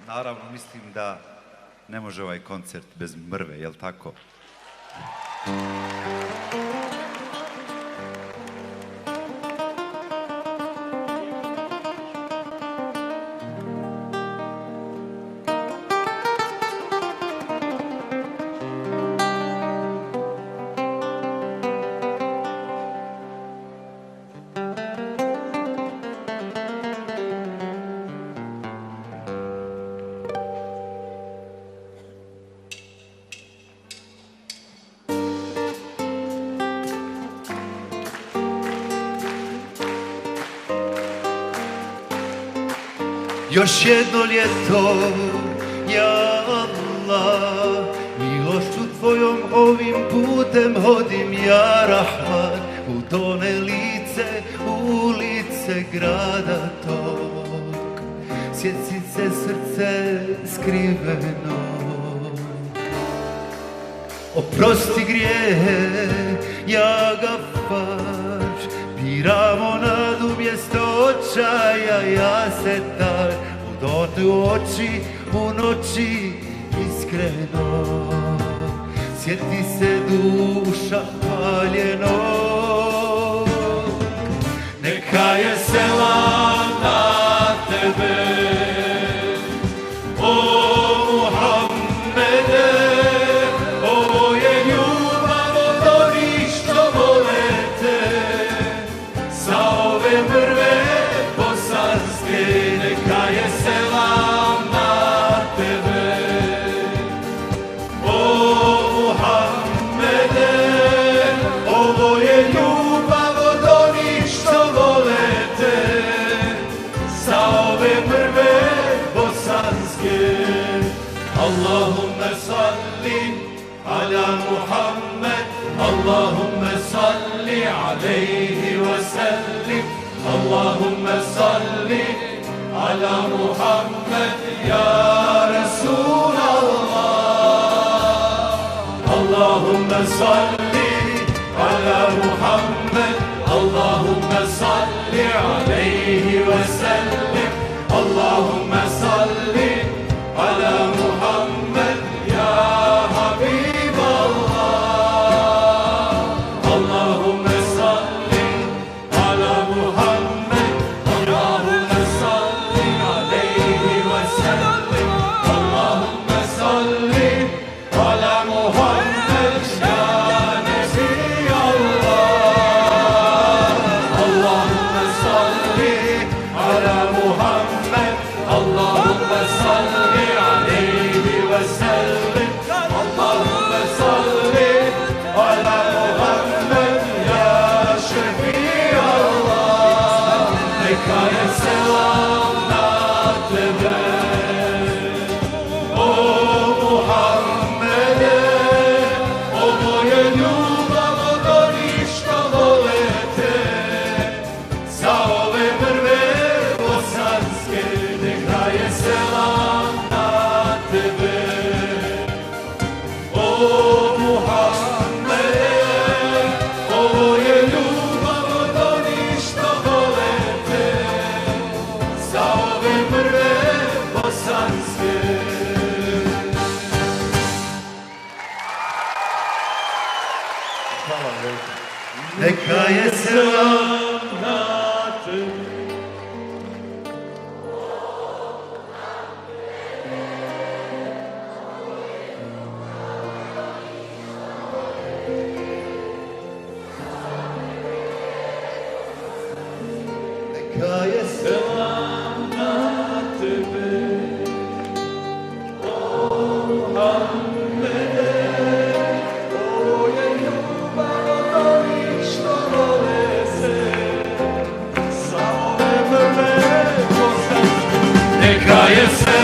Naravno, mislim da ne može ovaj koncert bez mrve, jel tako? Još jedno ljeto, ja Allah, milošću tvojom ovim putem hodim, ja Rahman, u tone lice, ulice grada tog. Sjecice srce skriveno, oprosti grijehe, ja Gafar, biramo nadu mjesto očaja, ja Setar, udoti u oči, u noći iskreno. Sjeti se duša paljenog, neka je selam na tebe, o Muhammede. Ovo je ljubav od onih što vole te, sa ove mrve bosanske, neka je selam na tebe, o Muhammede. Ovo je ljubav od onih što vole te, sa ove mrve bosanske. Allahumme salli ala Muhammed, Allahumme salli aleyhi ve sellim, Allahumme salli ala Muhammed ya Resulallah. Allahumme salli ala Muhammed, Allahumme salli aleyhi ve sellim, Allahumme salli ala Muhammed ya Habiballah. Allahumme salli ala Muhammed, Allahumme salli aleyhi ve sellem, Allahumme salli ala Muhammed ya Nebiyallah. Allahumme salli ala Muhammed, Allahumme salli aleyhi ve sellem, Allahumme salli ala Muhammed ya Şefiyallah. Neka je selam na tebe, o Muhammede. Ovo je ljubav od onih što vole te, sa ove mrve bosanske, neka je selam na tebe, o Muhammede. Ovo je ljubav od onih što vole te, sa ove mrve bosanske. Neka je selam na tebe. Neka je selam na tebe, o Muhammede. Ovo je ljubav od onih što vole se, sa ove mrve bosanske. Neka je selam